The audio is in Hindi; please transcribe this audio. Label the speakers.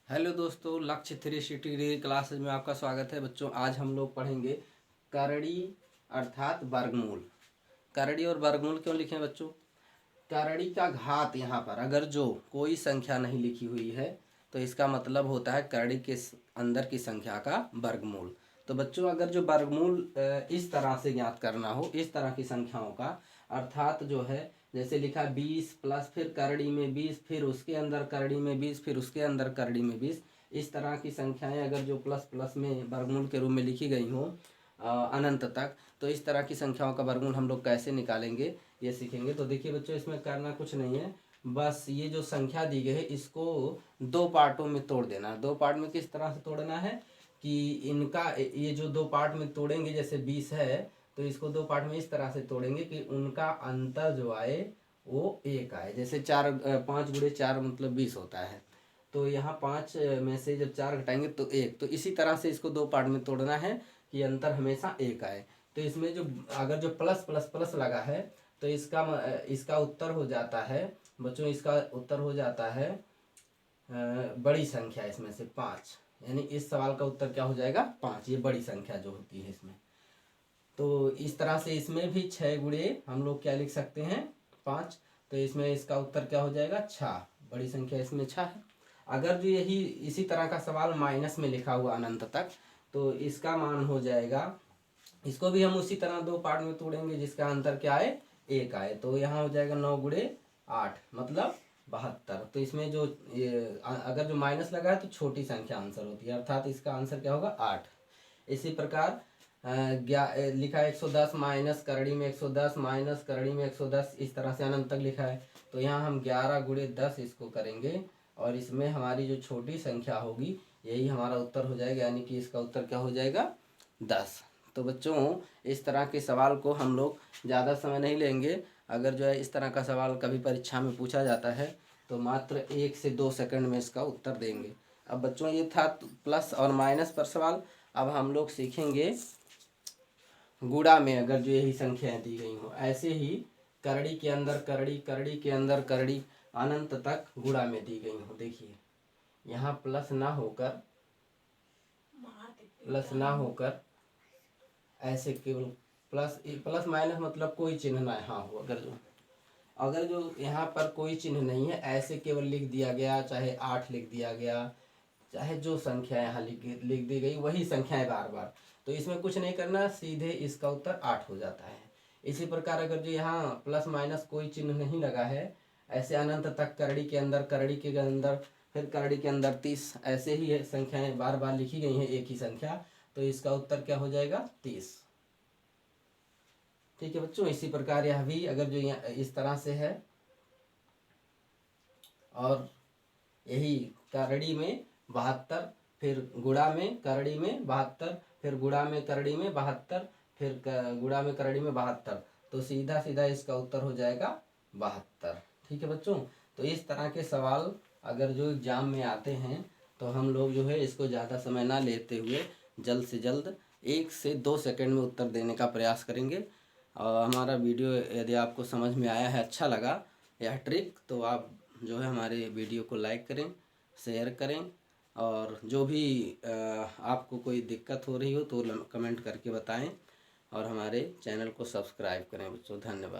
Speaker 1: हेलो दोस्तों, लक्ष्य 360 क्लासेज में आपका स्वागत है। बच्चों, आज हम लोग पढ़ेंगे करड़ी अर्थात वर्गमूल। करड़ी और वर्गमूल क्यों लिखे हैं बच्चों? करड़ी का घात यहाँ पर अगर जो कोई संख्या नहीं लिखी हुई है तो इसका मतलब होता है करड़ी के अंदर की संख्या का वर्गमूल। तो बच्चों, अगर जो वर्गमूल इस तरह से ज्ञात करना हो, इस तरह की संख्याओं का, अर्थात जो है जैसे लिखा 20 प्लस फिर करड़ी में 20, फिर उसके अंदर करड़ी में 20, फिर उसके अंदर करड़ी में 20, इस तरह की संख्याएं अगर जो प्लस प्लस में वर्गमूल के रूप में लिखी गई हो अनंत तक, तो इस तरह की संख्याओं का वर्गमूल हम लोग कैसे निकालेंगे ये सीखेंगे। तो देखिए बच्चों, इसमें करना कुछ नहीं है, बस ये जो संख्या दी गई है इसको दो पार्टों में तोड़ देना। दो पार्ट में किस तरह से तोड़ना है कि इनका ये जो दो पार्ट में तोड़ेंगे, जैसे 20 है तो इसको दो पार्ट में इस तरह से तोड़ेंगे कि उनका अंतर जो आए वो एक आए। जैसे 5 गुणे 4 मतलब 20 होता है, तो यहाँ 5 में से जब 4 घटाएंगे तो एक, तो इसी तरह से इसको दो पार्ट में तोड़ना है कि अंतर हमेशा एक आए। तो इसमें जो अगर जो प्लस प्लस प्लस लगा है तो इसका उत्तर हो जाता है बच्चों, इसका उत्तर हो जाता है बड़ी संख्या इसमें से 5। यानी इस सवाल का उत्तर क्या हो जाएगा? 5। ये बड़ी संख्या जो होती है इसमें। तो इस तरह से इसमें भी 6 गुणे हम लोग क्या लिख सकते हैं? 5। तो इसमें इसका उत्तर क्या हो जाएगा? 6। बड़ी संख्या इसमें 6 है। अगर जो यही इसी तरह का सवाल माइनस में लिखा हुआ अनंत तक, तो इसका मान हो जाएगा, इसको भी हम उसी तरह दो पार्ट में तोड़ेंगे जिसका अंतर क्या आए? एक आए। तो यहाँ हो जाएगा 9 गुणे 8 मतलब 72। तो इसमें जो अगर जो माइनस लगा है तो छोटी संख्या आंसर होती है, अर्थात इसका आंसर क्या होगा? 8। इसी प्रकार लिखा है 110 माइनस करड़ी में 110 माइनस करड़ी में 110, इस तरह से अनंत तक लिखा है। तो यहाँ हम 11 गुणे 10 इसको करेंगे और इसमें हमारी जो छोटी संख्या होगी यही हमारा उत्तर हो जाएगा, यानी कि इसका उत्तर क्या हो जाएगा? 10। तो बच्चों, इस तरह के सवाल को हम लोग ज़्यादा समय नहीं लेंगे। अगर जो है इस तरह का सवाल कभी परीक्षा में पूछा जाता है तो मात्र 1 से 2 सेकंड में इसका उत्तर देंगे। अब बच्चों, ये था प्लस और माइनस पर सवाल। अब हम लोग सीखेंगे गुणा में अगर जो यही संख्याएं दी गई हो, ऐसे ही करड़ी के अंदर करड़ी, करड़ी के अंदर करड़ी, अनंत तक गुणा में दी गई हो। देखिए यहाँ प्लस ना होकर ऐसे केवल प्लस प्लस माइनस मतलब कोई चिन्ह ना यहाँ हो। अगर जो यहाँ पर कोई चिन्ह नहीं है, ऐसे केवल लिख दिया गया, चाहे 8 लिख दिया गया, चाहे जो संख्या यहाँ लिख दी गई वही संख्याएं बार बार, तो इसमें कुछ नहीं करना, सीधे इसका उत्तर 8 हो जाता है। इसी प्रकार अगर जो यहाँ प्लस माइनस कोई चिन्ह नहीं लगा है, ऐसे अनंत तक करड़ी के अंदर, करड़ी के अंदर, फिर करड़ी के अंदर 30, ऐसे ही संख्याएं बार बार लिखी गई हैं एक ही संख्या, तो इसका उत्तर क्या हो जाएगा? 30। ठीक है बच्चों, इसी प्रकार यह भी अगर जो इस तरह से है, और यही करड़ी में 72, फिर गुणा में करड़ी में 72, फिर गुणा में करड़ी में 72, फिर गुणा में करड़ी में 72, तो सीधा सीधा इसका उत्तर हो जाएगा 72। ठीक है बच्चों, तो इस तरह के सवाल अगर जो एग्जाम में आते हैं तो हम लोग जो है इसको ज़्यादा समय ना लेते हुए जल्द से जल्द 1 से 2 सेकंड में उत्तर देने का प्रयास करेंगे। और हमारा वीडियो यदि आपको समझ में आया है, अच्छा लगा यह ट्रिक, तो आप जो है हमारे वीडियो को लाइक करें, शेयर करें, और जो भी आपको कोई दिक्कत हो रही हो तो कमेंट करके बताएं, और हमारे चैनल को सब्सक्राइब करें बच्चों। धन्यवाद।